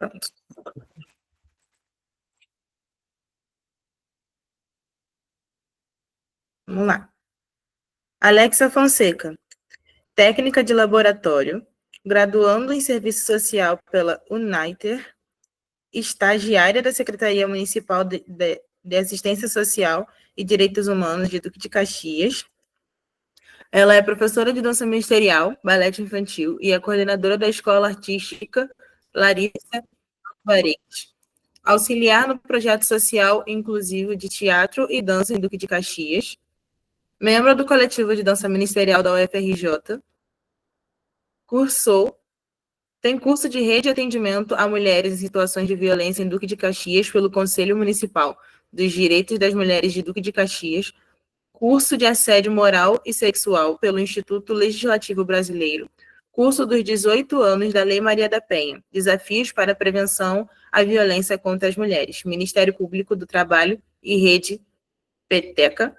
Pronto. Vamos lá. Alexa Fonseca, técnica de laboratório, graduando em serviço social pela Uniter, estagiária da Secretaria Municipal de Assistência Social e Direitos Humanos de Duque de Caxias. Ela é professora de dança ministerial, balé infantil e é coordenadora da Escola Artística Larissa Varese. Auxiliar no projeto social inclusivo de teatro e dança em Duque de Caxias. Membro do coletivo de dança ministerial da UFRJ. Tem curso de rede de atendimento a mulheres em situações de violência em Duque de Caxias pelo Conselho Municipal dos Direitos das Mulheres de Duque de Caxias. Curso de assédio moral e sexual pelo Instituto Legislativo Brasileiro. Curso dos 18 anos da Lei Maria da Penha. Desafios para a prevenção à violência contra as mulheres. Ministério Público do Trabalho e Rede Peteca.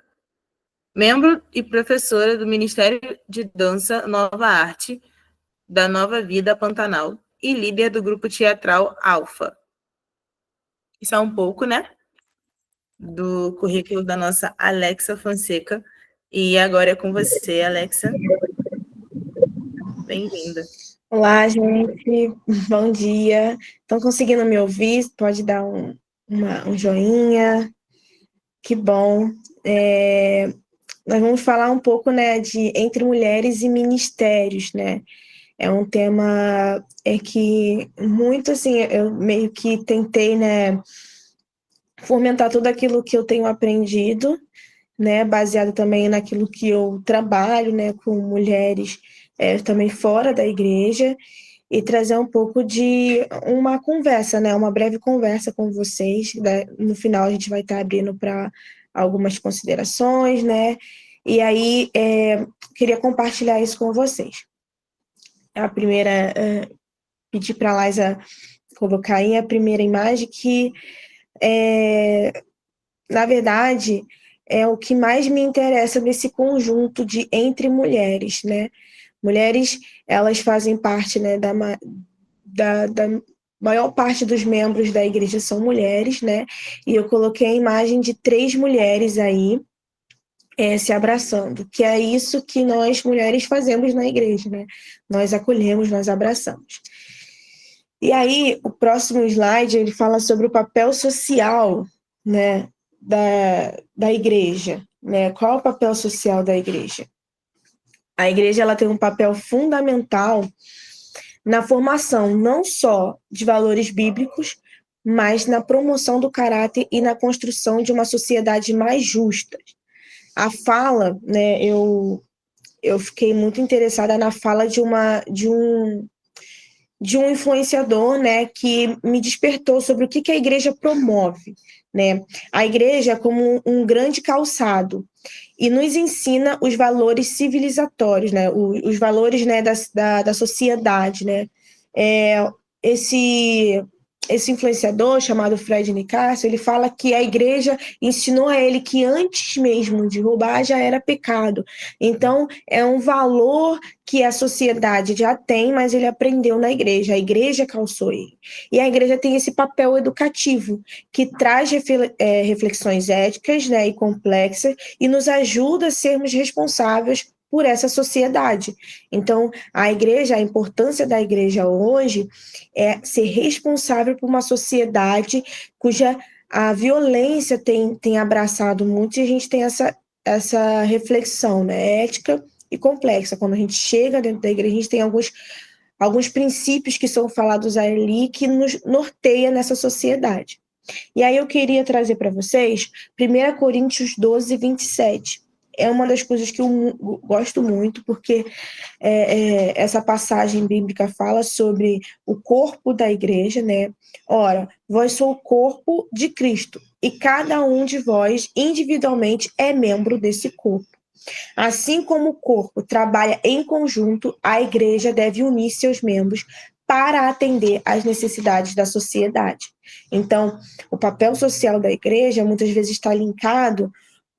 Membro e professora do Ministério de Dança Nova Arte, da Nova Vida Pantanal, e líder do grupo teatral Alfa. Isso é um pouco, né, do currículo da nossa Alexa Fonseca. E agora é com você, Alexa. Bem-vinda. Olá, gente. Bom dia. Estão conseguindo me ouvir? Pode dar um joinha. Que bom. Nós vamos falar um pouco, né, de entre mulheres e ministérios, né? É um tema que muito, assim, eu meio que tentei, né, fomentar tudo aquilo que eu tenho aprendido, né, baseado também naquilo que eu trabalho, né, com mulheres também fora da igreja, e trazer um pouco de uma conversa, né, uma breve conversa com vocês. No final a gente vai estar abrindo para algumas considerações, né, e aí queria compartilhar isso com vocês. A primeira, pedir para a Laisa colocar aí a primeira imagem, que na verdade é o que mais me interessa nesse conjunto de entre mulheres, né? Mulheres, elas fazem parte, né, da maior parte dos membros da igreja são mulheres, né? E eu coloquei a imagem de 3 mulheres aí se abraçando, que é isso que nós mulheres fazemos na igreja, né? Nós acolhemos, nós abraçamos. E aí, o próximo slide, ele fala sobre o papel social, né, da igreja, né? Qual é o papel social da igreja? A igreja, ela tem um papel fundamental na formação não só de valores bíblicos, mas na promoção do caráter e na construção de uma sociedade mais justa. A fala, né, eu fiquei muito interessada na fala de um influenciador, né, que me despertou sobre o que a igreja promove, né? A igreja é como um grande calçado e nos ensina os valores civilizatórios, né, os valores, né, da sociedade, né? Esse influenciador chamado Fred Nicásio, ele fala que a igreja ensinou a ele que antes mesmo de roubar já era pecado. Então, é um valor que a sociedade já tem, mas ele aprendeu na igreja. A igreja calçou ele. E a igreja tem esse papel educativo, que traz reflexões éticas, né, e complexas, e nos ajuda a sermos responsáveis por essa sociedade. Então, a importância da igreja hoje é ser responsável por uma sociedade cuja a violência tem abraçado muito, e a gente tem essa reflexão, né, ética e complexa. Quando a gente chega dentro da igreja, a gente tem alguns princípios que são falados ali que nos norteia nessa sociedade. E aí eu queria trazer para vocês 1 Coríntios 12, 27. É uma das coisas que eu gosto muito, porque essa passagem bíblica fala sobre o corpo da igreja, né? Ora, vós sois o corpo de Cristo, e cada um de vós, individualmente, é membro desse corpo. Assim como o corpo trabalha em conjunto, a igreja deve unir seus membros para atender às necessidades da sociedade. Então, o papel social da igreja muitas vezes está linkado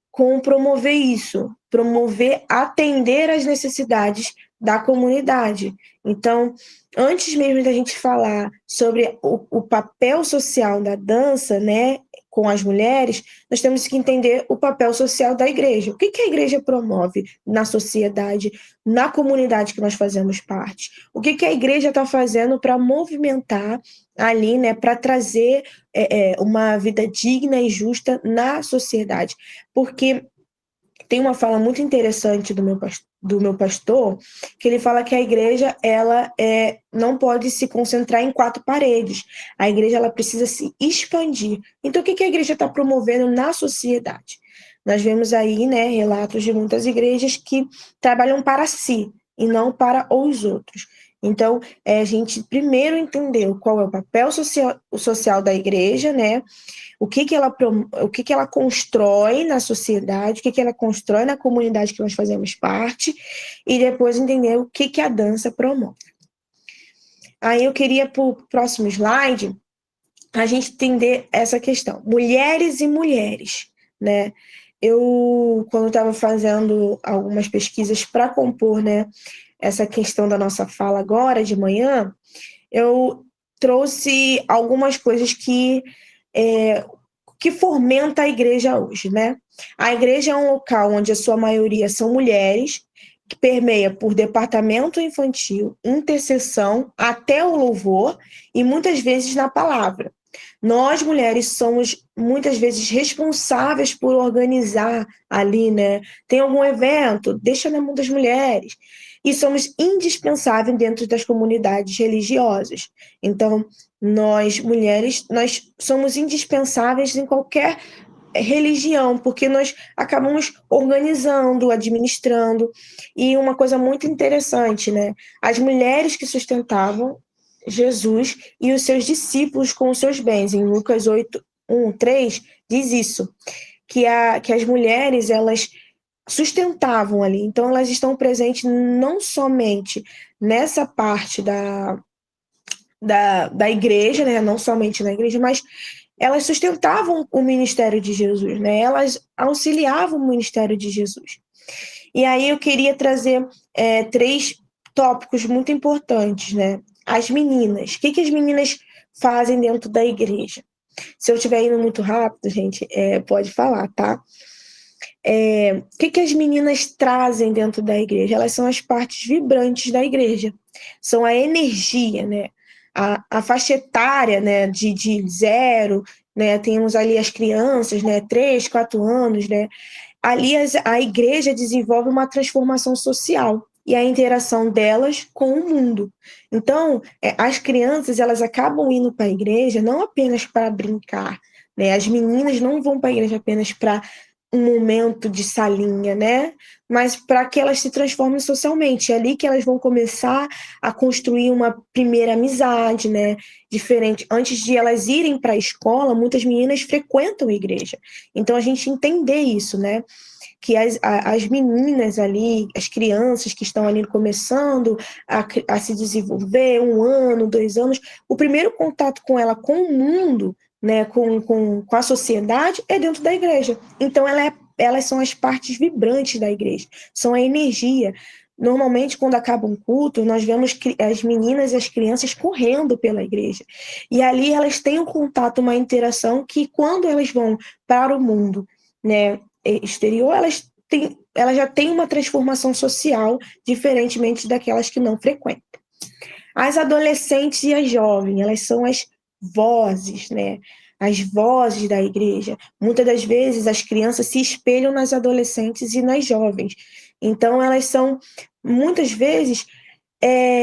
com promover isso, promover atender às necessidades da comunidade. Então, antes mesmo da gente falar sobre o papel social da dança, né, com as mulheres, nós temos que entender o papel social da igreja. O que que a igreja promove na sociedade, na comunidade que nós fazemos parte? O que que a igreja está fazendo para movimentar ali, né, para trazer uma vida digna e justa na sociedade? Porque tem uma fala muito interessante do meu pastor, que ele fala que a igreja ela não pode se concentrar em quatro paredes. A igreja ela precisa se expandir. Então, o que a igreja está promovendo na sociedade? Nós vemos aí, né, relatos de muitas igrejas que trabalham para si e não para os outros. Então, a gente primeiro entendeu qual é o papel social da igreja, né? O que que ela constrói na sociedade, o que ela constrói na comunidade que nós fazemos parte, e depois entender o que a dança promove. Aí eu queria, para o próximo slide, a gente entender essa questão. Mulheres e mulheres, né? Eu, quando estava fazendo algumas pesquisas para compor, né, essa questão da nossa fala agora, de manhã, eu trouxe algumas coisas que fomenta a igreja hoje, né? A igreja é um local onde a sua maioria são mulheres, que permeia por departamento infantil, intercessão, até o louvor e muitas vezes na palavra. Nós, mulheres, somos muitas vezes responsáveis por organizar ali, né? Tem algum evento? Deixa na mão das mulheres. E somos indispensáveis dentro das comunidades religiosas. Então, nós, mulheres, nós somos indispensáveis em qualquer religião, porque nós acabamos organizando, administrando. E uma coisa muito interessante, né? As mulheres que sustentavam Jesus e os seus discípulos com os seus bens. Em Lucas 8, 1, 3, diz isso, que as mulheres, elas sustentavam ali. Então, elas estão presentes não somente nessa parte da igreja, né? Não somente na igreja, mas elas sustentavam o ministério de Jesus, né? Elas auxiliavam o ministério de Jesus. E aí eu queria trazer 3 tópicos muito importantes, né? As meninas. O que as meninas fazem dentro da igreja? Se eu estiver indo muito rápido, gente, pode falar, tá? O que as meninas trazem dentro da igreja? Elas são as partes vibrantes da igreja. São a energia, né? A faixa etária, né, de 0, né? Temos ali as crianças, né? 3, 4 anos, né? Ali a igreja desenvolve uma transformação social e a interação delas com o mundo. Então, as crianças, elas acabam indo para a igreja não apenas para brincar, né? As meninas não vão para a igreja apenas para um momento de salinha, né? Mas para que elas se transformem socialmente. É ali que elas vão começar a construir uma primeira amizade, né? Diferente. Antes de elas irem para a escola, muitas meninas frequentam a igreja. Então, a gente entender isso, né? Que as meninas ali, as crianças que estão ali começando a se desenvolver, 1 ano, 2 anos, o primeiro contato com ela, com o mundo, né, com a sociedade, é dentro da igreja. Então, elas são as partes vibrantes da igreja, são a energia. Normalmente, quando acaba um culto, nós vemos as meninas e as crianças correndo pela igreja. E ali elas têm um contato, uma interação que, quando elas vão para o mundo, né, exterior, elas já têm uma transformação social, diferentemente daquelas que não frequentam. As adolescentes e as jovens, elas são as vozes, né? As vozes da igreja. Muitas das vezes as crianças se espelham nas adolescentes e nas jovens. Então, elas são, muitas vezes,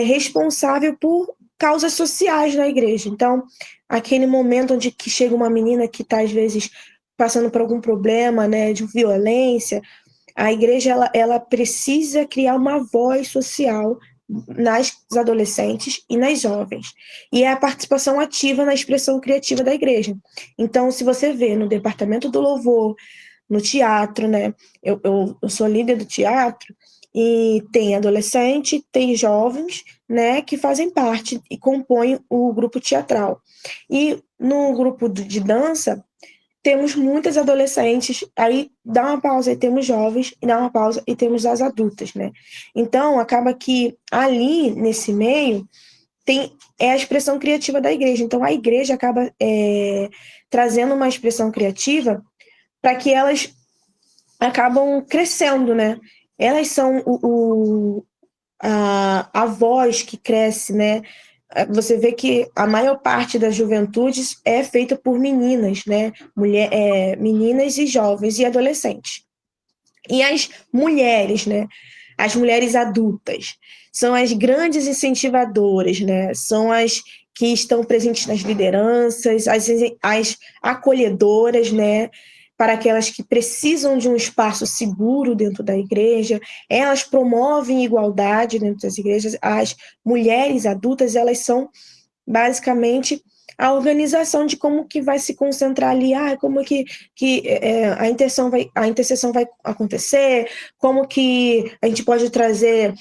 responsáveis por causas sociais na igreja. Então, aquele momento onde que chega uma menina que está, às vezes, passando por algum problema, né, de violência, a igreja ela precisa criar uma voz social nas adolescentes e nas jovens. E é a participação ativa na expressão criativa da igreja. Então, se você vê no departamento do louvor, no teatro, né? Eu sou líder do teatro e tem adolescente, tem jovens, né, que fazem parte e compõem o grupo teatral. E no grupo de dança, temos muitas adolescentes, aí dá uma pausa e temos jovens, e dá uma pausa e temos as adultas, né? Então, acaba que ali, nesse meio, é a expressão criativa da igreja. Então, a igreja acaba trazendo uma expressão criativa para que elas acabam crescendo, né? Elas são a voz que cresce, né? Você vê que a maior parte das juventudes é feita por meninas, né? Meninas e jovens e adolescentes. E as mulheres, né? As mulheres adultas são as grandes incentivadoras, né? São as que estão presentes nas lideranças, as acolhedoras, né? Para aquelas que precisam de um espaço seguro dentro da igreja. Elas promovem igualdade dentro das igrejas. As mulheres adultas, elas são basicamente a organização de como que vai se concentrar ali, como que a intercessão vai acontecer, como que a gente pode trazer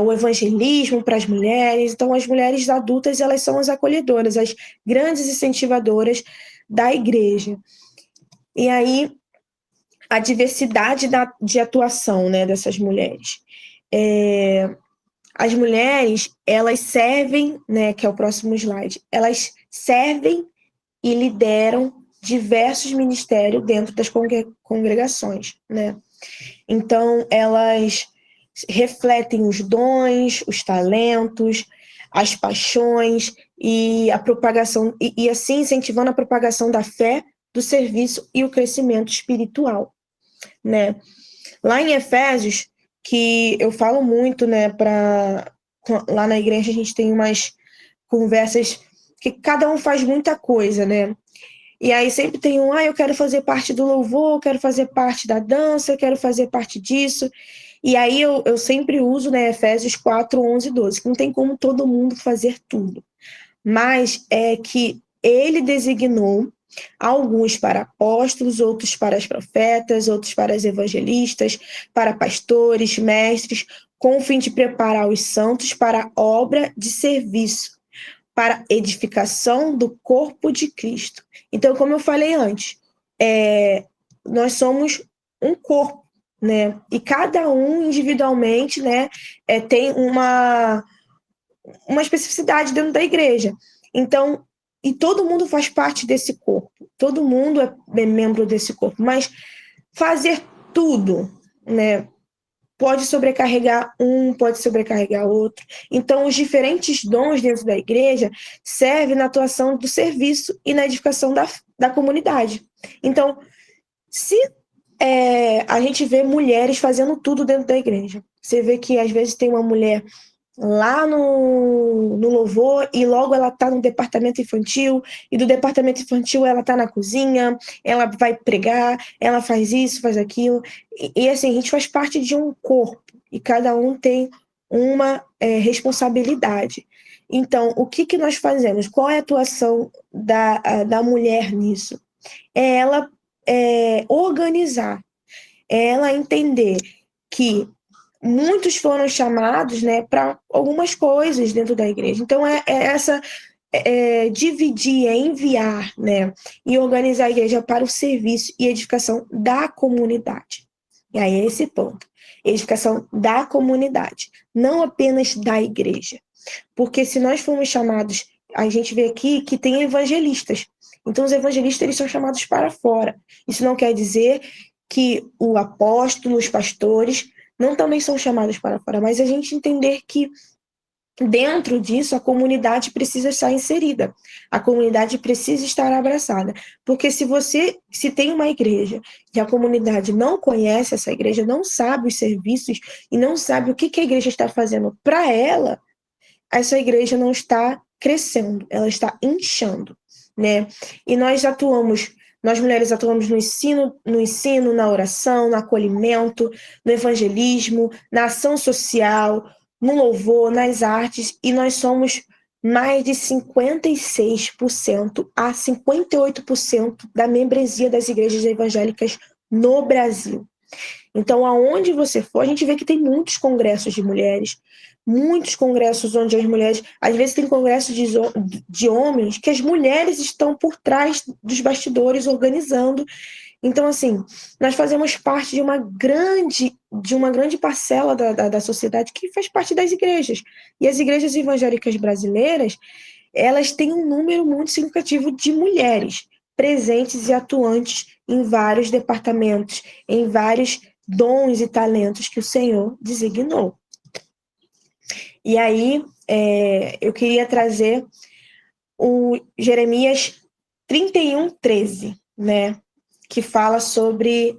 o evangelismo para as mulheres. Então, as mulheres adultas, elas são as acolhedoras, as grandes incentivadoras da igreja. E aí, a diversidade de atuação, né, dessas mulheres. As mulheres, elas servem, né, que é o próximo slide, elas servem e lideram diversos ministérios dentro das congregações, né? Então, elas refletem os dons, os talentos, as paixões e a propagação, e assim incentivando a propagação da fé, do serviço e o crescimento espiritual, né? Lá em Efésios, que eu falo muito, né, lá na igreja a gente tem umas conversas que cada um faz muita coisa, né? E aí sempre tem eu quero fazer parte do louvor, eu quero fazer parte da dança, eu quero fazer parte disso. E aí eu sempre uso, né, Efésios 4, 11 e 12, que não tem como todo mundo fazer tudo. Mas é que ele designou alguns para apóstolos, outros para os profetas, outros para os evangelistas, para pastores, mestres, com o fim de preparar os santos para a obra de serviço, para edificação do corpo de Cristo. Então, como eu falei antes, nós somos um corpo, né? E cada um individualmente, né, tem uma especificidade dentro da igreja. Então, e todo mundo faz parte desse corpo, todo mundo é membro desse corpo, mas fazer tudo, né, pode sobrecarregar um, pode sobrecarregar outro. Então, os diferentes dons dentro da igreja servem na atuação do serviço e na edificação da comunidade. Então, se a gente vê mulheres fazendo tudo dentro da igreja, você vê que às vezes tem uma mulher lá no louvor e logo ela está no departamento infantil, e do departamento infantil ela está na cozinha, ela vai pregar, ela faz isso, faz aquilo, e assim, a gente faz parte de um corpo e cada um tem uma responsabilidade. Então, o que nós fazemos? Qual é a atuação da mulher nisso? É ela organizar, é ela entender que muitos foram chamados, né, para algumas coisas dentro da igreja. Então, dividir, enviar, né, e organizar a igreja para o serviço e edificação da comunidade. E aí é esse ponto. Edificação da comunidade, não apenas da igreja. Porque se nós formos chamados, a gente vê aqui que tem evangelistas. Então, os evangelistas, eles são chamados para fora. Isso não quer dizer que o apóstolo, os pastores, não também são chamados para fora, mas a gente entender que dentro disso a comunidade precisa estar inserida, a comunidade precisa estar abraçada, porque se tem uma igreja e a comunidade não conhece essa igreja, não sabe os serviços e não sabe o que a igreja está fazendo para ela, essa igreja não está crescendo, ela está inchando, né? E nós mulheres atuamos no ensino, na oração, no acolhimento, no evangelismo, na ação social, no louvor, nas artes, e nós somos mais de 56% a 58% da membresia das igrejas evangélicas no Brasil. Então, aonde você for, a gente vê que tem muitos congressos de mulheres, muitos congressos onde as mulheres, às vezes tem congressos de homens que as mulheres estão por trás dos bastidores organizando. Então, assim, nós fazemos parte de uma grande parcela da sociedade que faz parte das igrejas. E as igrejas evangélicas brasileiras, elas têm um número muito significativo de mulheres presentes e atuantes em vários departamentos, em vários dons e talentos que o Senhor designou. E aí, eu queria trazer o Jeremias 31:13, né? Que fala sobre,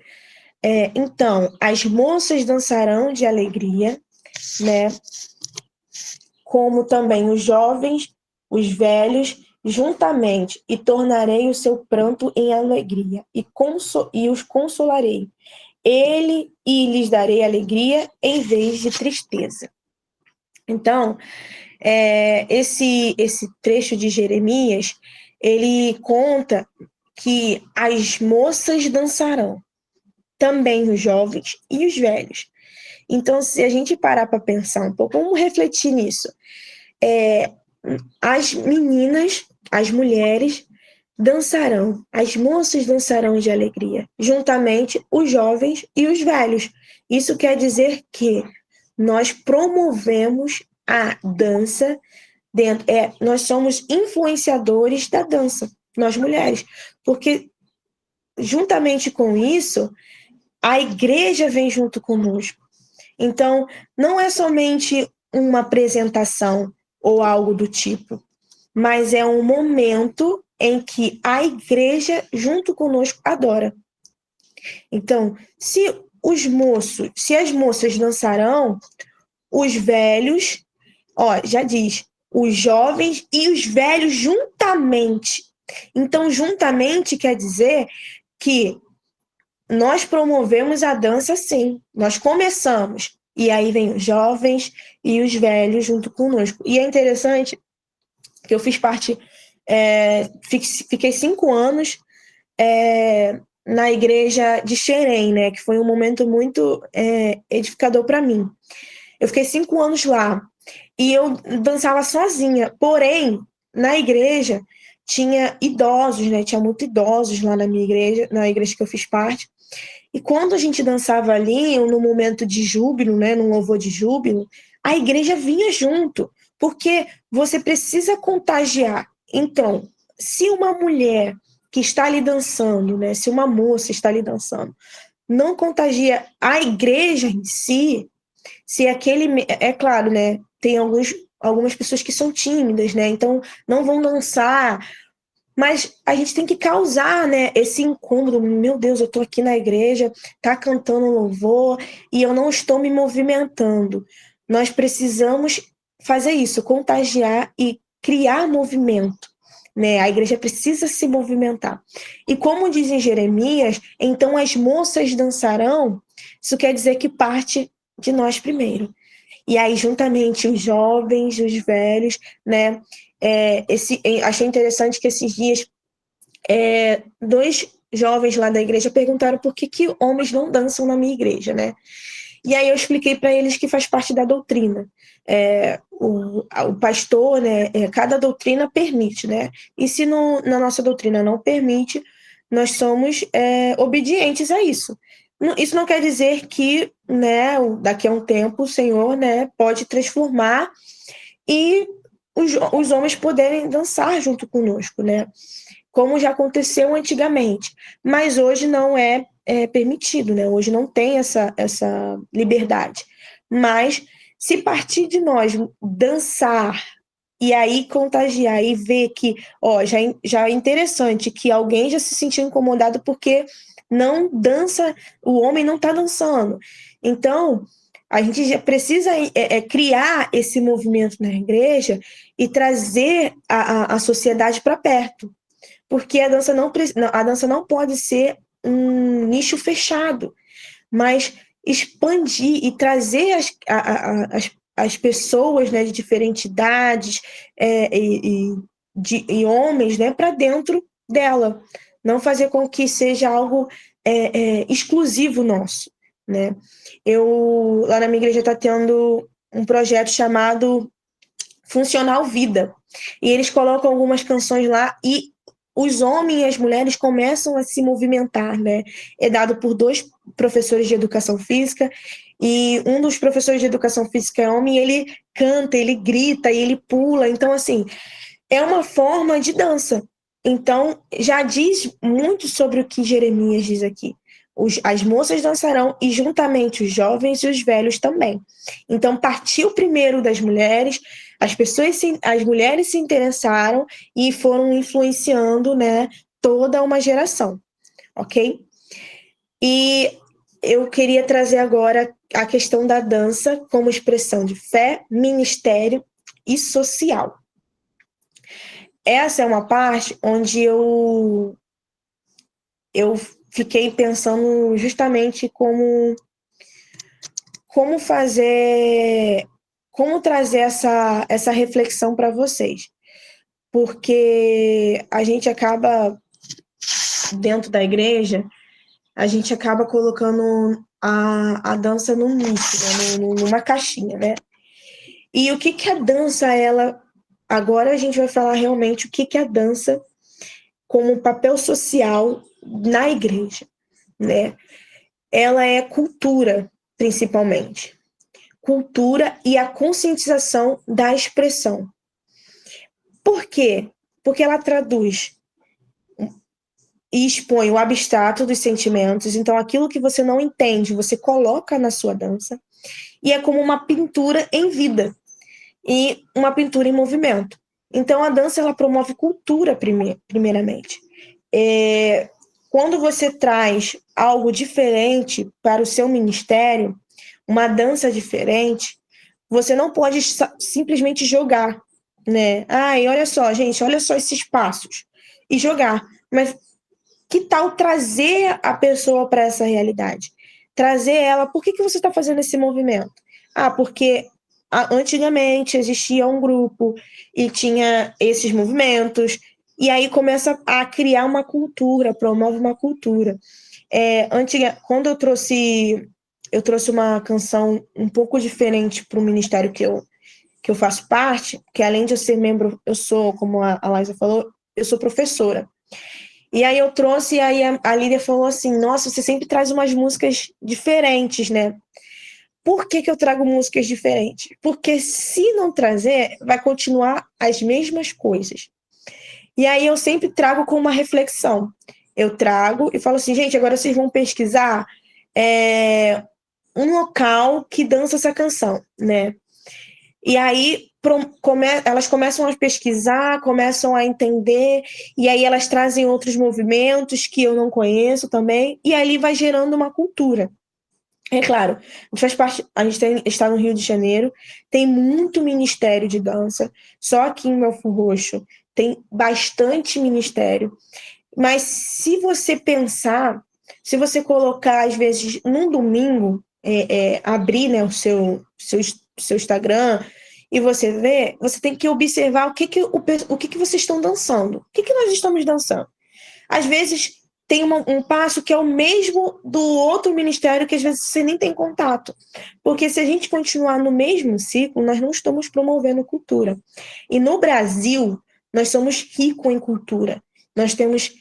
então, as moças dançarão de alegria, né? Como também os jovens, os velhos, juntamente, e tornarei o seu pranto em alegria, e os consolarei. E lhes darei alegria em vez de tristeza. Então, esse trecho de Jeremias, ele conta que as moças dançarão, também os jovens e os velhos. Então, se a gente parar para pensar um pouco, vamos refletir nisso. As meninas, as mulheres, dançarão, as moças dançarão de alegria, juntamente os jovens e os velhos. Isso quer dizer que nós promovemos a dança dentro. Nós somos influenciadores da dança, nós mulheres, porque juntamente com isso, a igreja vem junto conosco. Então, não é somente uma apresentação ou algo do tipo, mas é um momento em que a igreja junto conosco adora. Então, se as moças dançarão, os velhos, já diz, os jovens e os velhos juntamente. Então, juntamente quer dizer que nós promovemos a dança, sim. Nós começamos, e aí vem os jovens e os velhos junto conosco. E é interessante que eu fiz parte, fiquei 5 anos na igreja de Xerém, né, que foi um momento muito edificador para mim. Eu fiquei 5 anos lá e eu dançava sozinha, porém, na igreja tinha idosos, né, tinha muitos idosos lá na minha igreja, na igreja que eu fiz parte, e quando a gente dançava ali, no momento de júbilo, né, num louvor de júbilo, a igreja vinha junto, porque você precisa contagiar. Então, se uma mulher que está ali dançando, né, se uma moça está ali dançando, não contagia a igreja em si, se aquele... É claro, né, tem algumas pessoas que são tímidas, né, então não vão dançar, mas a gente tem que causar, né, esse incômodo. Meu Deus, eu estou aqui na igreja, tá cantando louvor e eu não estou me movimentando. Nós precisamos fazer isso, contagiar e criar movimento, né? A igreja precisa se movimentar. E como diz em Jeremias, então as moças dançarão, isso quer dizer que parte de nós primeiro. E aí, juntamente, os jovens, os velhos, né? Achei interessante que esses dias 2 jovens lá da igreja perguntaram por que homens não dançam na minha igreja, né? E aí eu expliquei para eles que faz parte da doutrina. O pastor, né? Cada doutrina permite, né? E se na nossa doutrina não permite, nós somos obedientes a isso. Isso não quer dizer que, né, daqui a um tempo o Senhor, né, pode transformar e os homens poderem dançar junto conosco, né? Como já aconteceu antigamente. Mas hoje não é permitido, né? Hoje não tem essa liberdade. Mas se partir de nós dançar e aí contagiar e ver que, já é interessante que alguém já se sentiu incomodado porque não dança, o homem não está dançando. Então, a gente já precisa criar esse movimento na igreja e trazer a sociedade para perto. Porque a dança não pode ser um nicho fechado, mas expandir e trazer as pessoas, né, de diferentes idades e homens, né, para dentro dela. Não fazer com que seja algo exclusivo nosso, né? Lá na minha igreja está tendo um projeto chamado Funcional Vida. E eles colocam algumas canções lá e os homens e as mulheres começam a se movimentar, né? É dado por 2 professores de educação física e um dos professores de educação física é homem e ele canta, ele grita, ele pula. Então, assim, é uma forma de dança. Então, já diz muito sobre o que Jeremias diz aqui. As moças dançarão e juntamente os jovens e os velhos também. Então, partiu primeiro das mulheres, as mulheres se interessaram e foram influenciando, né, toda uma geração, ok? E eu queria trazer agora a questão da dança como expressão de fé, ministério e social. Essa é uma parte onde eu fiquei pensando justamente como trazer essa reflexão para vocês. Porque a gente acaba, dentro da igreja, a gente acaba colocando a dança num nicho, né? Numa caixinha, né? E o que a dança, agora a gente vai falar realmente o que a dança como papel social na igreja, né? Ela é cultura, principalmente. Cultura e a conscientização da expressão. Por quê? Porque ela traduz e expõe o abstrato dos sentimentos. Então, aquilo que você não entende, você coloca na sua dança. E é como uma pintura em vida e uma pintura em movimento. Então, a dança ela promove cultura, primeiramente. Quando você traz algo diferente para o seu ministério, uma dança diferente, você não pode simplesmente jogar, né? Ai, olha só, gente, olha só esses passos. E jogar. Mas que tal trazer a pessoa para essa realidade? Trazer ela, por que você está fazendo esse movimento? Ah, porque antigamente existia um grupo e tinha esses movimentos, e aí começa a criar uma cultura, promove uma cultura. Quando eu trouxe uma canção um pouco diferente para o ministério que eu faço parte, que além de eu ser membro, eu sou, como a Laísa falou, eu sou professora. E aí eu trouxe, e aí a Lídia falou assim, nossa, você sempre traz umas músicas diferentes, né? Por que eu trago músicas diferentes? Porque se não trazer, vai continuar as mesmas coisas. E aí eu sempre trago com uma reflexão. Eu trago e falo assim, gente, agora vocês vão pesquisar um local que dança essa canção, né? E aí elas começam a pesquisar, começam a entender, e aí elas trazem outros movimentos que eu não conheço também, e ali vai gerando uma cultura. É claro, a gente está no Rio de Janeiro, tem muito ministério de dança, só aqui em Belford Roxo tem bastante ministério, mas se você pensar, se você colocar, às vezes, num domingo, abrir, né, o seu Instagram e você ver, você tem que observar o que vocês estão dançando. O que nós estamos dançando? Às vezes tem um passo que é o mesmo do outro ministério que às vezes você nem tem contato. Porque se a gente continuar no mesmo ciclo, nós não estamos promovendo cultura. E no Brasil, nós somos ricos em cultura. Nós temos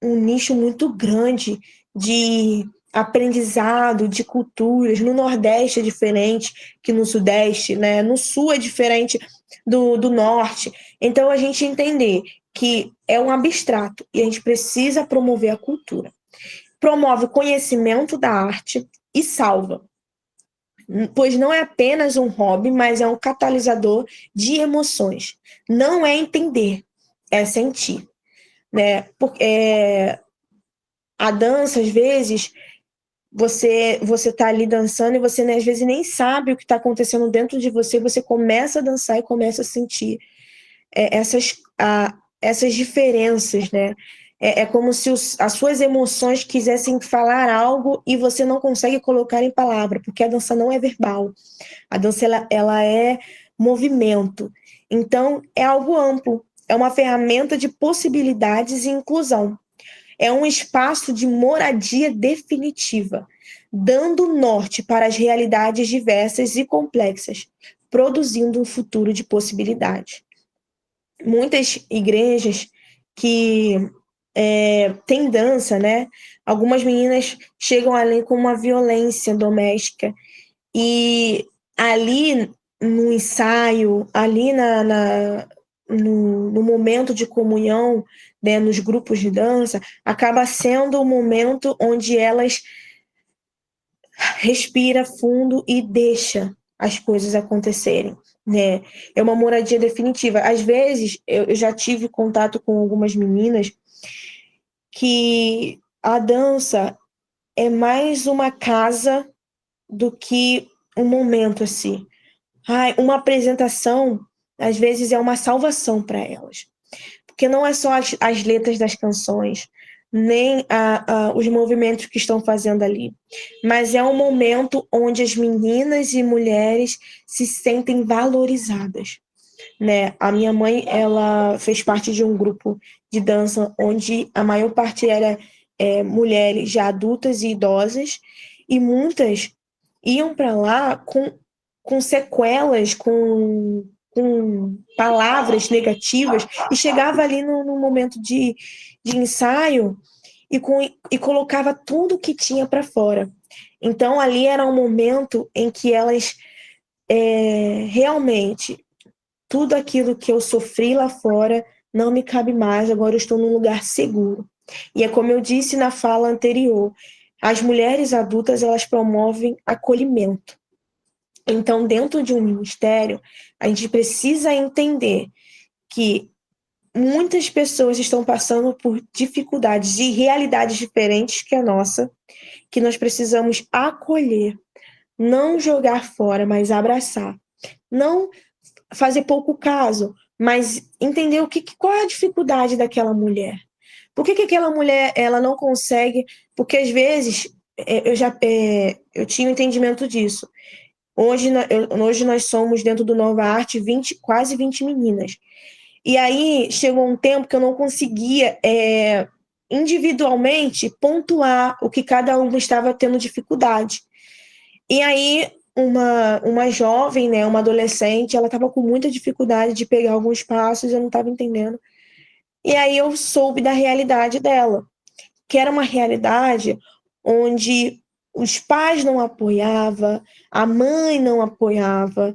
um nicho muito grande de aprendizado, de culturas. No Nordeste é diferente que no Sudeste, né? No Sul é diferente do Norte. Então, a gente entender que é um abstrato e a gente precisa promover a cultura. Promove o conhecimento da arte e salva. Pois não é apenas um hobby, mas é um catalisador de emoções. Não é entender, é sentir, né? Porque a dança, às vezes, você tá ali dançando e você, né, às vezes, nem sabe o que está acontecendo dentro de você, você começa a dançar e começa a sentir essas diferenças, né? É como se as suas emoções quisessem falar algo e você não consegue colocar em palavra, porque a dança não é verbal. A dança, ela é movimento. Então, é algo amplo. É uma ferramenta de possibilidades e inclusão. É um espaço de moradia definitiva. dando norte para as realidades diversas e complexas, produzindo um futuro de possibilidades. Muitas igrejas que têm dança, né? Algumas meninas chegam ali com uma violência doméstica e ali no ensaio, ali no momento de comunhão, né, nos grupos de dança, acaba sendo o momento onde elas respira fundo e deixa as coisas acontecerem, né? É uma moradia definitiva. Às vezes, eu já tive contato com algumas meninas que a dança é mais uma casa do que um momento assim. Ai, uma apresentação, às vezes, é uma salvação para elas. Porque não é só as letras das canções, nem os movimentos que estão fazendo ali, mas é um momento onde as meninas e mulheres se sentem valorizadas, né? A minha mãe, ela fez parte de um grupo de dança onde a maior parte era mulheres já adultas e idosas, e muitas iam para lá com sequelas, com palavras negativas, e chegava ali no momento de ensaio e colocava tudo que tinha para fora. Então, ali era um momento em que elas realmente, tudo aquilo que eu sofri lá fora não me cabe mais, agora eu estou num lugar seguro. E é como eu disse na fala anterior, as mulheres adultas, elas promovem acolhimento. Então, dentro de um ministério, a gente precisa entender que muitas pessoas estão passando por dificuldades e realidades diferentes que a nossa, que nós precisamos acolher, não jogar fora, mas abraçar. Não fazer pouco caso, mas entender qual é a dificuldade daquela mulher. Por que aquela mulher ela não consegue? Porque às vezes eu tinha um entendimento disso. Hoje nós somos, dentro do Nova Arte, quase 20 meninas. E aí chegou um tempo que eu não conseguia individualmente pontuar o que cada uma estava tendo dificuldade. E aí uma jovem, né, uma adolescente, ela estava com muita dificuldade de pegar alguns passos, eu não estava entendendo. E aí eu soube da realidade dela, que era uma realidade onde os pais não apoiavam, a mãe não apoiava,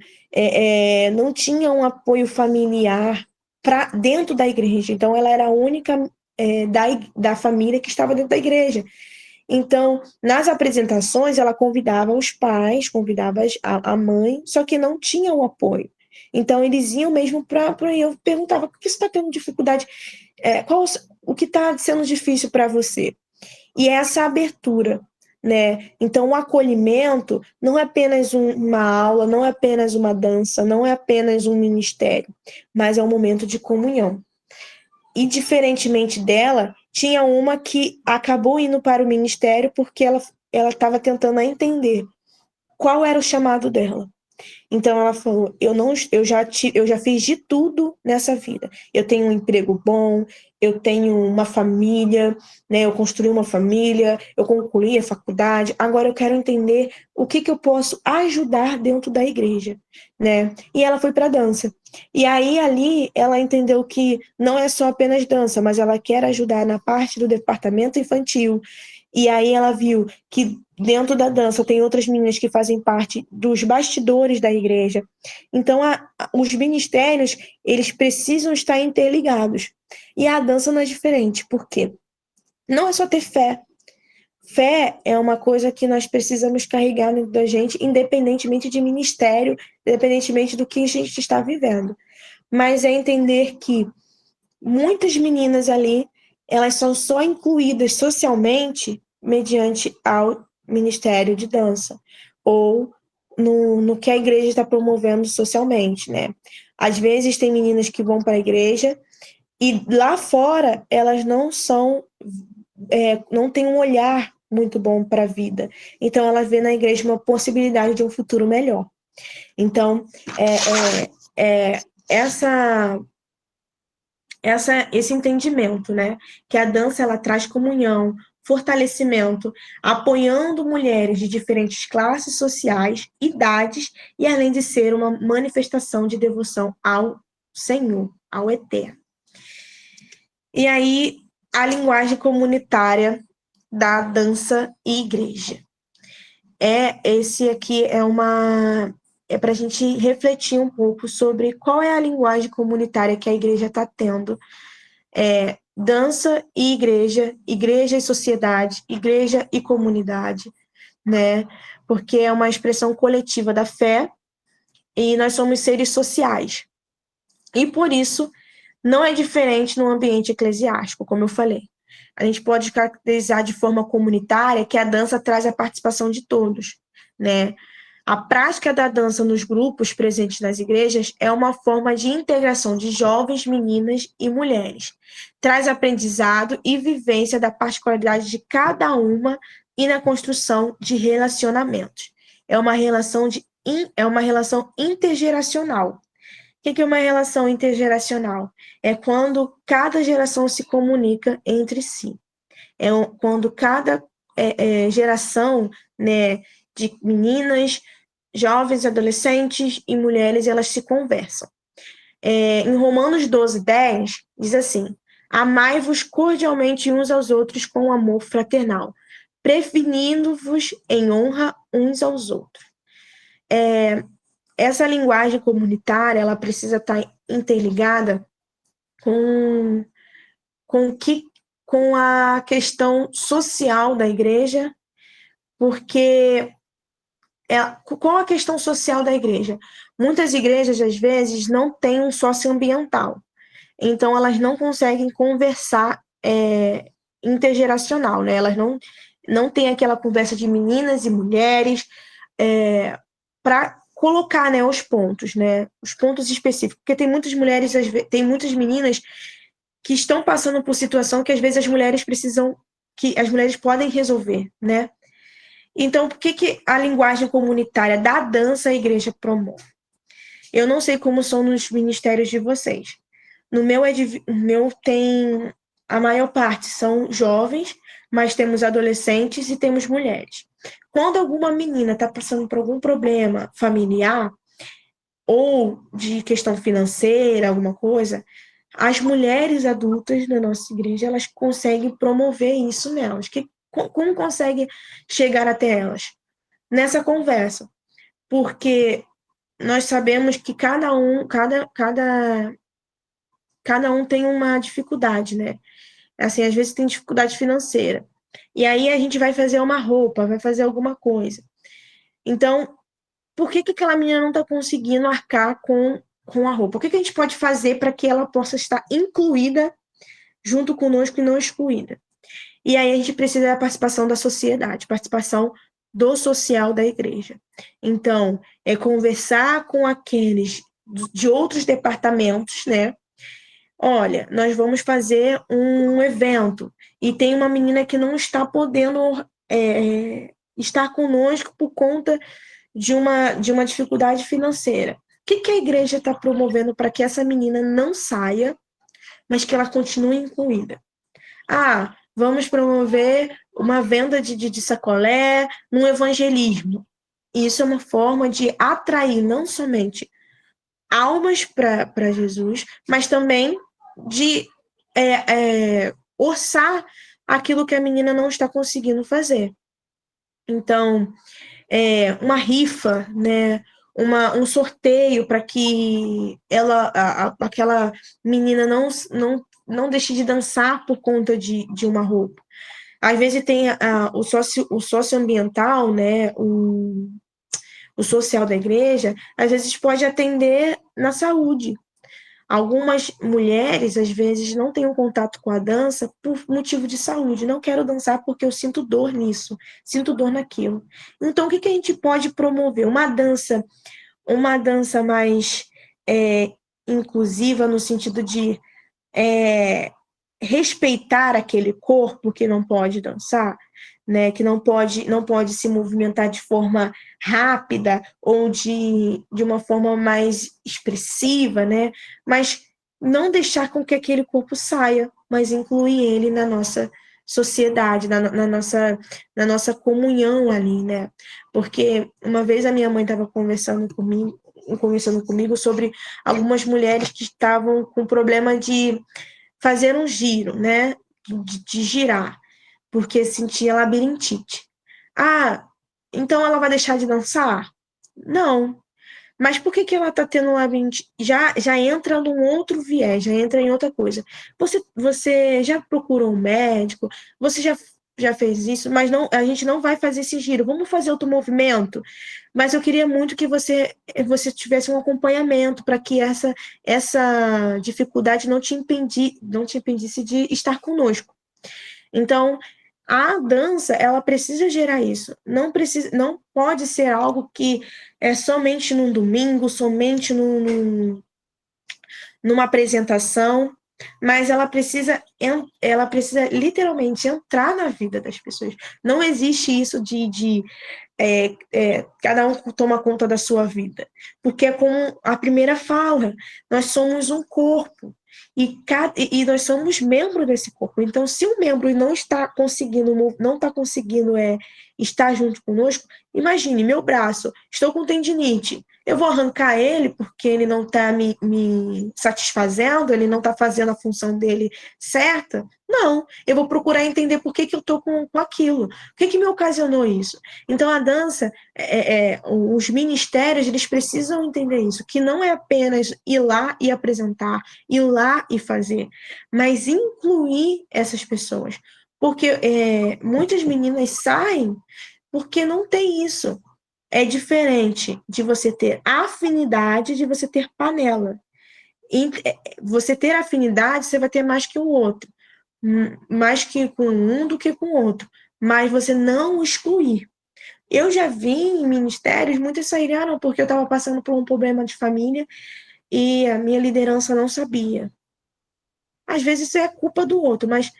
não tinha um apoio familiar dentro da igreja. Então, ela era a única da família que estava dentro da igreja. Então, nas apresentações, ela convidava os pais, convidava a mãe, só que não tinha o apoio. Então, eles iam mesmo para eu perguntava, por que você está tendo dificuldade? O que está sendo difícil para você? E essa abertura, né? Então, o acolhimento não é apenas uma aula, não é apenas uma dança, não é apenas um ministério, mas é um momento de comunhão. E, diferentemente dela, tinha uma que acabou indo para o ministério porque ela estava tentando entender qual era o chamado dela. Então ela falou, eu já fiz de tudo nessa vida. Eu tenho um emprego bom, eu tenho uma família, né? Eu construí uma família, eu concluí a faculdade. Agora eu quero entender o que eu posso ajudar dentro da igreja, né? E ela foi para dança. E aí ali ela entendeu que não é só apenas dança, mas ela quer ajudar na parte do departamento infantil. E aí ela viu que dentro da dança tem outras meninas que fazem parte dos bastidores da igreja. Então, os ministérios, eles precisam estar interligados. E a dança não é diferente. Por quê? Não é só ter fé. Fé é uma coisa que nós precisamos carregar dentro da gente, independentemente de ministério, independentemente do que a gente está vivendo. Mas é entender que muitas meninas ali, elas são só incluídas socialmente mediante ao Ministério de Dança, ou no que a igreja está promovendo socialmente, né? Às vezes tem meninas que vão para a igreja e lá fora elas não têm um olhar muito bom para a vida. Então elas vêem na igreja uma possibilidade de um futuro melhor. Então, esse entendimento, né? Que a dança ela traz comunhão, fortalecimento, apoiando mulheres de diferentes classes sociais, idades, e além de ser uma manifestação de devoção ao Senhor, ao Eterno. E aí, a linguagem comunitária da dança e igreja. Esse aqui é para a gente refletir um pouco sobre qual é a linguagem comunitária que a igreja está tendo. Dança e igreja, igreja e sociedade, igreja e comunidade, né? Porque é uma expressão coletiva da fé e nós somos seres sociais. E por isso, não é diferente no ambiente eclesiástico, como eu falei. A gente pode caracterizar de forma comunitária que a dança traz a participação de todos, né? A prática da dança nos grupos presentes nas igrejas é uma forma de integração de jovens, meninas e mulheres. Traz aprendizado e vivência da particularidade de cada uma e na construção de relacionamentos. É uma relação intergeracional. O que é uma relação intergeracional? É quando cada geração se comunica entre si. É quando cada geração, né, de meninas, jovens, adolescentes e mulheres, elas se conversam. Em Romanos 12:10, diz assim: amai-vos cordialmente uns aos outros com amor fraternal, prevenindo-vos em honra uns aos outros. Essa linguagem comunitária, ela precisa estar interligada com a questão social da igreja, porque qual a questão social da igreja? Muitas igrejas, às vezes, não têm um socioambiental, então elas não conseguem conversar intergeracional, né? Elas não têm aquela conversa de meninas e mulheres para colocar, né, os pontos específicos, porque tem muitas mulheres, tem muitas meninas que estão passando por situação que às vezes as mulheres podem resolver, né? Então, por que a linguagem comunitária da dança a igreja promove? Eu não sei como são nos ministérios de vocês. No meu tem, a maior parte são jovens, mas temos adolescentes e temos mulheres. Quando alguma menina está passando por algum problema familiar ou de questão financeira, alguma coisa, as mulheres adultas da nossa igreja, elas conseguem promover isso nelas. Como consegue chegar até elas? Nessa conversa. Porque nós sabemos que cada um tem uma dificuldade, né? Assim, às vezes tem dificuldade financeira. E aí a gente vai fazer uma roupa, vai fazer alguma coisa. Então, por que aquela menina não está conseguindo arcar com a roupa? O que a gente pode fazer para que ela possa estar incluída junto conosco e não excluída? E aí a gente precisa da participação da sociedade, participação do social da igreja. Então, é conversar com aqueles de outros departamentos, né? Olha, nós vamos fazer um evento e tem uma menina que não está podendo estar conosco por conta de uma dificuldade financeira. O que a igreja está promovendo para que essa menina não saia, mas que ela continue incluída? Vamos promover uma venda de sacolé num evangelismo. Isso é uma forma de atrair não somente almas para Jesus, mas também de orçar aquilo que a menina não está conseguindo fazer. Então, uma rifa, né? Um sorteio para que aquela menina não deixe de dançar por conta de uma roupa. Às vezes tem o socioambiental, né? O social da igreja, às vezes pode atender na saúde. Algumas mulheres, às vezes, não têm um contato com a dança por motivo de saúde. Não quero dançar porque eu sinto dor nisso, sinto dor naquilo. Então, o que a gente pode promover? Uma dança mais inclusiva, no sentido de respeitar aquele corpo que não pode dançar, né? Que não pode se movimentar de forma rápida ou de uma forma mais expressiva, né? Mas não deixar com que aquele corpo saia, mas incluir ele na nossa sociedade, na nossa comunhão ali, né? Porque uma vez a minha mãe estava conversando comigo sobre algumas mulheres que estavam com problema de fazer um giro, né? De girar, porque sentia labirintite. Ah, então ela vai deixar de dançar? Não. Mas por que que ela está tendo um labirintite? Já entra num outro viés, já entra em outra coisa. Você já procurou um médico? Você já fez isso? Mas não, a gente não vai fazer esse giro. Vamos fazer outro movimento? Mas eu queria muito que você tivesse um acompanhamento para que essa dificuldade não te impedisse de estar conosco. Então, a dança, ela precisa gerar isso. Não pode ser algo que é somente num domingo, somente numa apresentação, mas ela precisa literalmente entrar na vida das pessoas. Não existe isso de cada um toma conta da sua vida, porque é como a primeira fala, nós somos um corpo. E nós somos membro desse corpo. Então, se o membro não está conseguindo estar junto conosco, imagine, meu braço, estou com tendinite. Eu vou arrancar ele porque ele não está me satisfazendo, ele não está fazendo a função dele certa? Não, eu vou procurar entender por que eu estou com aquilo. O que me ocasionou isso? Então, a dança, os ministérios, eles precisam entender isso, que não é apenas ir lá e apresentar, ir lá e fazer, mas incluir essas pessoas. Porque muitas meninas saem porque não tem isso. É diferente de você ter afinidade de você ter panela. Você ter afinidade, você vai ter mais que o outro. Mais que com um do que com o outro. Mas você não excluir. Eu já vi em ministérios muitas saírem, não, porque eu estava passando por um problema de família e a minha liderança não sabia. Às vezes isso é culpa do outro, mas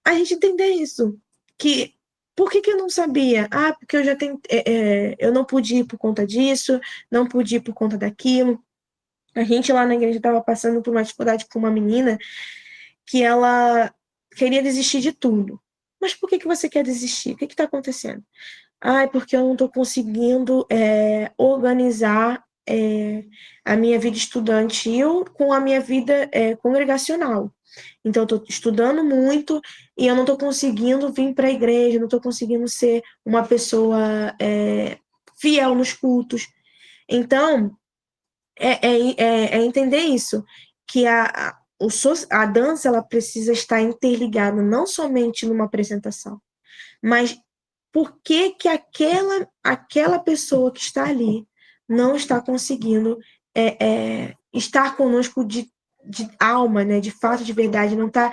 a gente entender isso. Que por que eu não sabia? Ah, porque eu já eu não pude ir por conta disso, não pude ir por conta daquilo. A gente lá na igreja estava passando por uma dificuldade com uma menina que ela queria desistir de tudo. Mas por que você quer desistir? O que está acontecendo? Ah, é porque eu não estou conseguindo organizar a minha vida estudantil com a minha vida congregacional. Então, eu estou estudando muito e eu não estou conseguindo vir para a igreja, não estou conseguindo ser uma pessoa fiel nos cultos. Então, é entender isso, que a dança ela precisa estar interligada não somente numa apresentação, mas por que que aquela pessoa que está ali não está conseguindo estar conosco de alma, né, de fato, de verdade, não tá,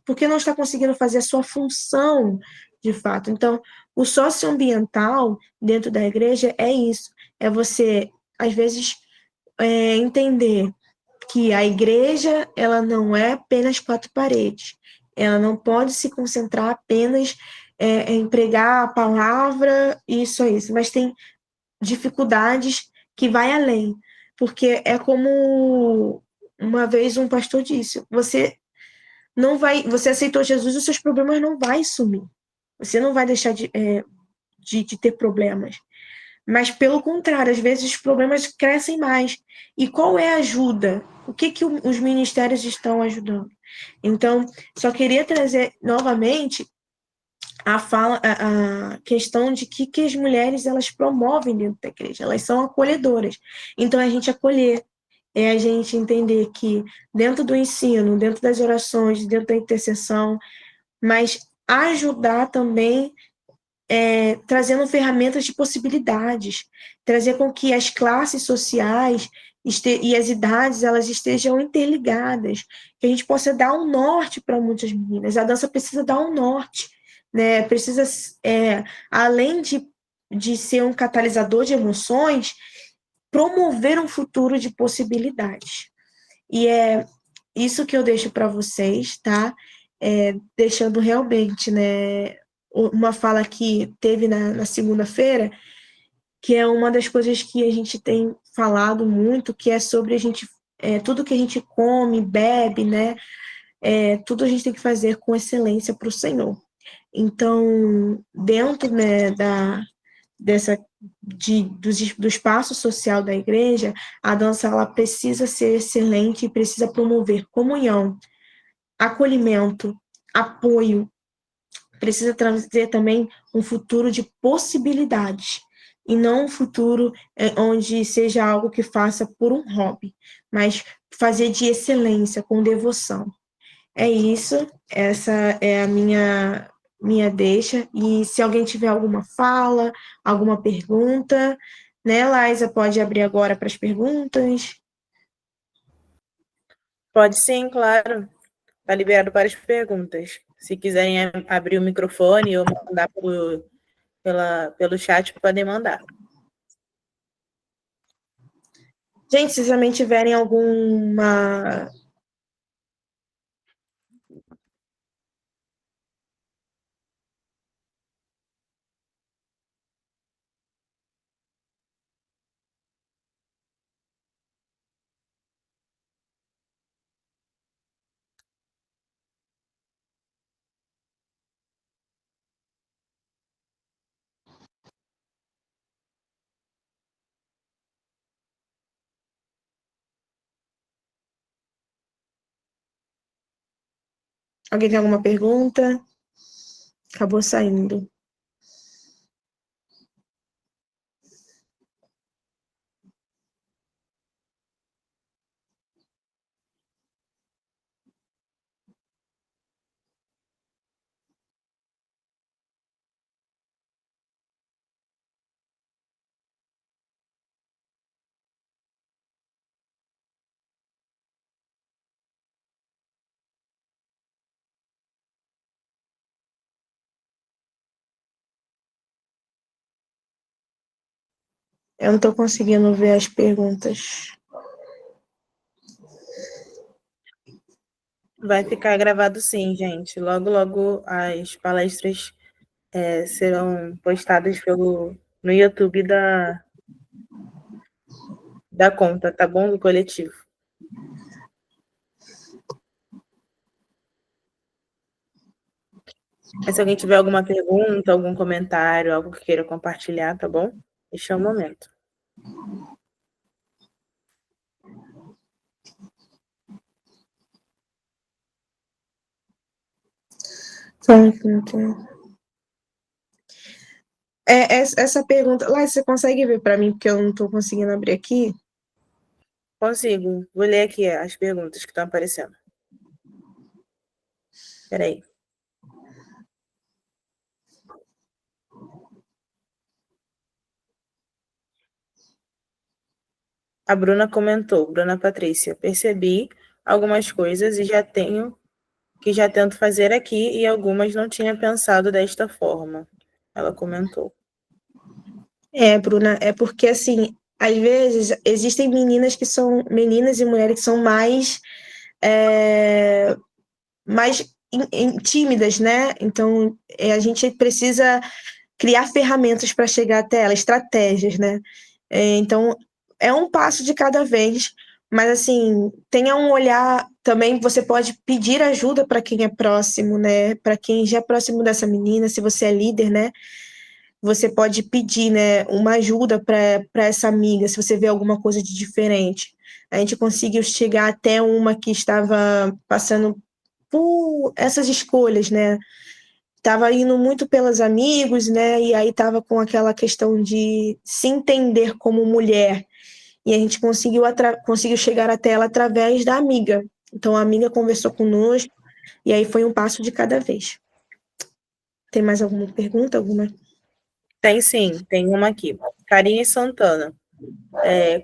porque não está conseguindo fazer a sua função de fato. Então, o socioambiental dentro da igreja é isso, é você, às vezes, entender que a igreja ela não é apenas quatro paredes, ela não pode se concentrar apenas em pregar a palavra, isso é isso, mas tem dificuldades que vai além, porque é como uma vez um pastor disse, você aceitou Jesus, os seus problemas não vai sumir, você não vai deixar de ter problemas, mas pelo contrário, às vezes os problemas crescem mais. E qual é a ajuda? O que os ministérios estão ajudando? Então, só queria trazer novamente a questão de que as mulheres elas promovem dentro da igreja, elas são acolhedoras. Então, a gente acolher, é a gente entender que dentro do ensino, dentro das orações, dentro da intercessão, mas ajudar também trazendo ferramentas de possibilidades, trazer com que as classes sociais e as idades elas estejam interligadas, que a gente possa dar um norte para muitas meninas. A dança precisa dar um norte, né? Precisa, além de ser um catalisador de emoções, promover um futuro de possibilidades. E é isso que eu deixo para vocês, tá? Deixando realmente, né, uma fala que teve na segunda-feira, que é uma das coisas que a gente tem falado muito, que é sobre tudo que a gente come, bebe, né? tudo a gente tem que fazer com excelência para o Senhor. Então, dentro, né, do espaço social da igreja, a dança ela precisa ser excelente e precisa promover comunhão, acolhimento, apoio, precisa trazer também um futuro de possibilidades e não um futuro onde seja algo que faça por um hobby, mas fazer de excelência, com devoção. É isso, essa é a minha deixa, e se alguém tiver alguma fala, alguma pergunta, né, Laísa, pode abrir agora para as perguntas? Pode sim, claro. Está liberado para as perguntas. Se quiserem abrir o microfone ou mandar pelo chat, podem mandar. Gente, se também tiverem alguma... Alguém tem alguma pergunta? Acabou saindo. Eu não estou conseguindo ver as perguntas. Vai ficar gravado sim, gente. Logo, logo as palestras serão postadas no YouTube da conta, tá bom? Do coletivo. Mas se alguém tiver alguma pergunta, algum comentário, algo que queira compartilhar, tá bom? Este é o momento. Essa pergunta... Lá, você consegue ver para mim, porque eu não estou conseguindo abrir aqui? Consigo. Vou ler aqui as perguntas que estão aparecendo. Espera aí. A Bruna comentou, Bruna Patrícia, percebi algumas coisas e já tento fazer aqui e algumas não tinha pensado desta forma. Ela comentou. Bruna, é porque, assim, às vezes existem meninas e mulheres que são mais tímidas, né? Então, a gente precisa criar ferramentas para chegar até ela, estratégias, né? Então, é um passo de cada vez, mas, assim, tenha um olhar também, você pode pedir ajuda para quem é próximo, né? Para quem já é próximo dessa menina, se você é líder, né? Você pode pedir, né, uma ajuda para essa amiga, se você vê alguma coisa de diferente. A gente conseguiu chegar até uma que estava passando por essas escolhas, né? Estava indo muito pelos amigos, né? E aí estava com aquela questão de se entender como mulher. E a gente conseguiu chegar até ela através da amiga. Então a amiga conversou conosco e aí foi um passo de cada vez. Tem mais alguma pergunta? Tem sim, tem uma aqui. Karine Santana.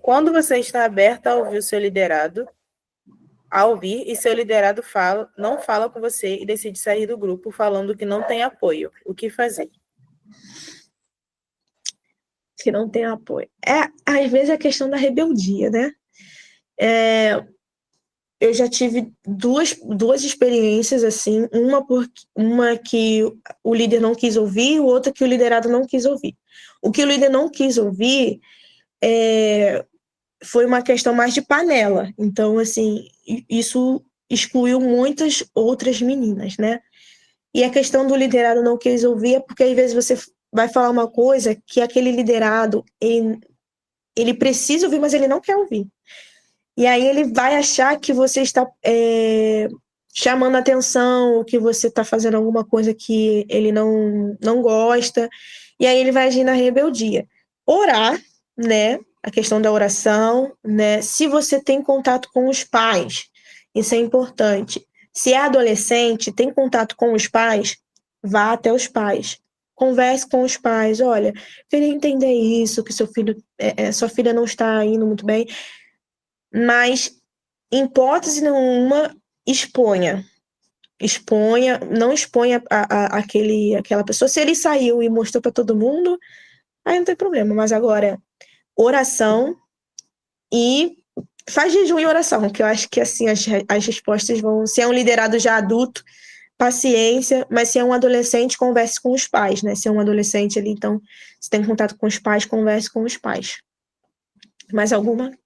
Quando você está aberta a ouvir o seu liderado, e seu liderado não fala com você e decide sair do grupo falando que não tem apoio, o que fazer? Que não tem apoio. Às vezes, a questão da rebeldia, né? Eu já tive duas experiências assim, uma que o líder não quis ouvir, outra que o liderado não quis ouvir. O que o líder não quis ouvir foi uma questão mais de panela. Então, assim, isso excluiu muitas outras meninas, né? E a questão do liderado não quis ouvir é porque às vezes você vai falar uma coisa que aquele liderado, ele precisa ouvir, mas ele não quer ouvir. E aí ele vai achar que você está chamando atenção, que você está fazendo alguma coisa que ele não gosta, e aí ele vai agir na rebeldia. Orar, né? A questão da oração, né? Se você tem contato com os pais, isso é importante. Se é adolescente, tem contato com os pais, vá até os pais. Converse com os pais. Olha, queria entender isso, que sua filha não está indo muito bem, mas em hipótese nenhuma exponha. Não exponha aquela pessoa. Se ele saiu e mostrou para todo mundo, aí não tem problema. Mas agora, oração e faz jejum e oração, que eu acho que assim as respostas vão. Se é um liderado já adulto, paciência, mas se é um adolescente, converse com os pais, né? Se é um adolescente ali, então, se tem contato com os pais, converse com os pais. Mais alguma?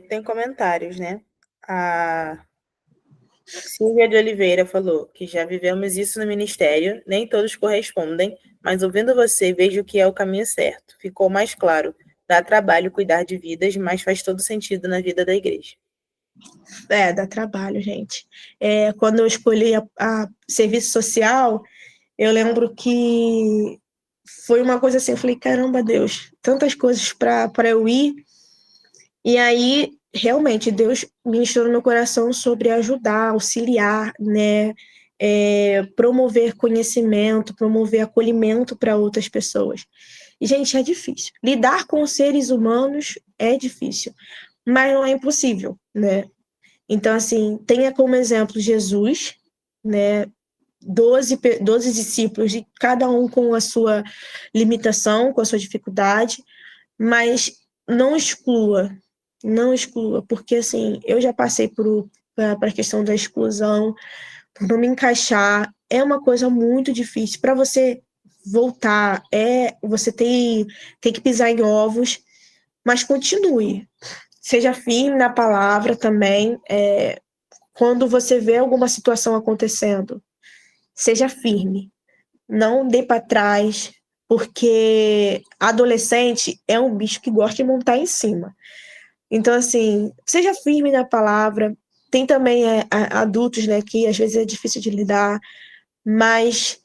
Tem comentários, né? A Silvia de Oliveira falou que já vivemos isso no ministério, nem todos correspondem, mas ouvindo você, vejo que é o caminho certo. Ficou mais claro. Dá trabalho cuidar de vidas, mas faz todo sentido na vida da igreja. Dá trabalho, gente. Quando eu escolhi a serviço social, eu lembro que foi uma coisa assim, eu falei, caramba, Deus, tantas coisas para eu ir. E aí, realmente, Deus ministrou no meu coração sobre ajudar, auxiliar, né? Promover conhecimento, promover acolhimento para outras pessoas. E, gente, é difícil. Lidar com seres humanos é difícil, mas não é impossível, né? Então, assim, tenha como exemplo Jesus, né? 12 discípulos, de cada um com a sua limitação, com a sua dificuldade, mas não exclua, porque assim, eu já passei para a questão da exclusão, por não me encaixar, é uma coisa muito difícil. Para você voltar, você tem que pisar em ovos, mas continue. Seja firme na palavra também. Quando você vê alguma situação acontecendo, seja firme. Não dê para trás, porque adolescente é um bicho que gosta de montar em cima. Então, assim, seja firme na palavra. Tem também adultos, né, que às vezes é difícil de lidar, mas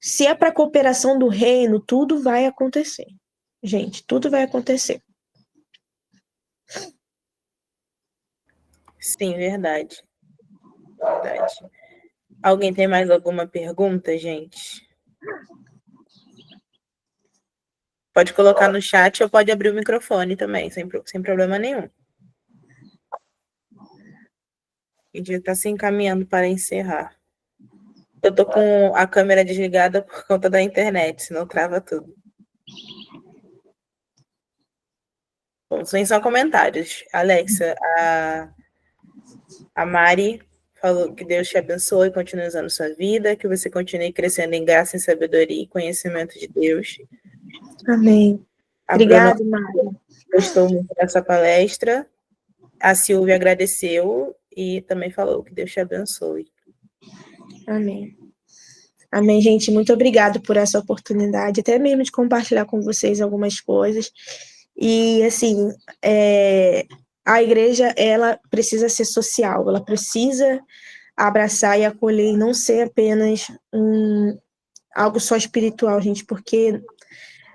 se é para cooperação do reino, tudo vai acontecer. Gente, tudo vai acontecer. Sim, verdade. Verdade. Alguém tem mais alguma pergunta, gente? Pode colocar no chat ou pode abrir o microfone também, sem problema nenhum. A gente está se encaminhando para encerrar. Eu tô com a câmera desligada por conta da internet, senão trava tudo. Bom, sem só comentários. Alexa, a Mari falou que Deus te abençoe e continue usando sua vida, que você continue crescendo em graça, em sabedoria e conhecimento de Deus. Amém. Obrigada, Mari. Gostou muito dessa palestra. A Silvia agradeceu e também falou que Deus te abençoe. Amém. Amém, gente. Muito obrigada por essa oportunidade, até mesmo de compartilhar com vocês algumas coisas. E, assim, a igreja, ela precisa ser social, ela precisa abraçar e acolher e não ser apenas algo só espiritual, gente, porque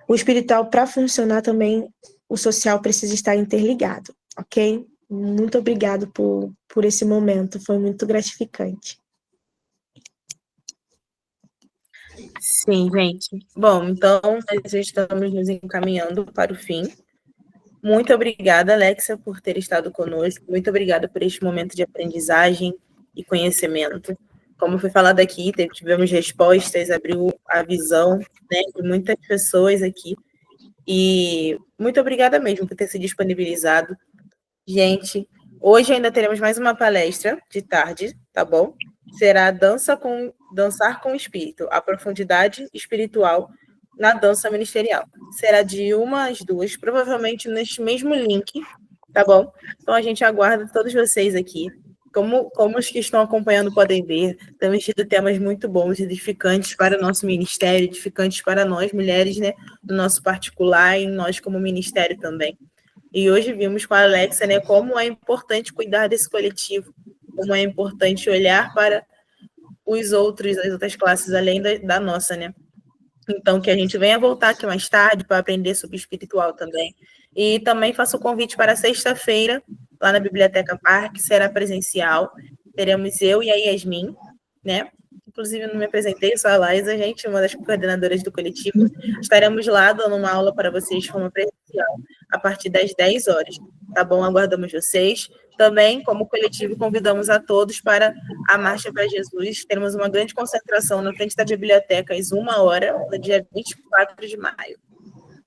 o espiritual, para funcionar também, o social precisa estar interligado, ok? Muito obrigado por esse momento, foi muito gratificante. Sim, gente. Bom, então nós estamos nos encaminhando para o fim. Muito obrigada, Alexa, por ter estado conosco. Muito obrigada por este momento de aprendizagem e conhecimento. Como foi falado aqui, tivemos respostas, abriu a visão, né, de muitas pessoas aqui. E muito obrigada mesmo por ter se disponibilizado. Gente, hoje ainda teremos mais uma palestra de tarde, tá bom? Será Dançar com o Espírito, a profundidade espiritual na dança ministerial. Será de 1 às 2, provavelmente neste mesmo link Tá bom? Então a gente aguarda todos vocês aqui. Como os que estão acompanhando podem ver, temos tido temas muito bons, edificantes para o nosso ministério, edificantes para nós, mulheres, né, no nosso particular e nós como ministério também. E hoje vimos com a Alexa, né, como é importante cuidar desse coletivo, como é importante olhar para os outros, as outras classes, além da nossa, né? Então, que a gente venha voltar aqui mais tarde para aprender sobre espiritual também. E também faço o convite para sexta-feira, lá na Biblioteca Parque, será presencial. Teremos eu e a Yasmin, né? Inclusive, eu não me apresentei, sou a Laísa, gente, uma das coordenadoras do coletivo. Estaremos lá dando uma aula para vocês de forma presencial, a partir das 10 horas. Tá bom? Aguardamos vocês. Também, como coletivo, convidamos a todos para a Marcha para Jesus. Teremos uma grande concentração na frente da biblioteca às 1h, no dia 24 de maio.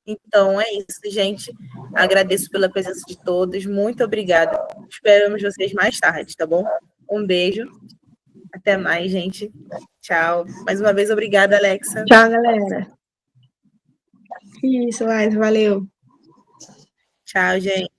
Então, é isso, gente. Agradeço pela presença de todos. Muito obrigada. Esperamos vocês mais tarde, tá bom? Um beijo. Até mais, gente. Tchau. Mais uma vez, obrigada, Alexa. Tchau, galera. Isso, Laís, valeu. Tchau, gente.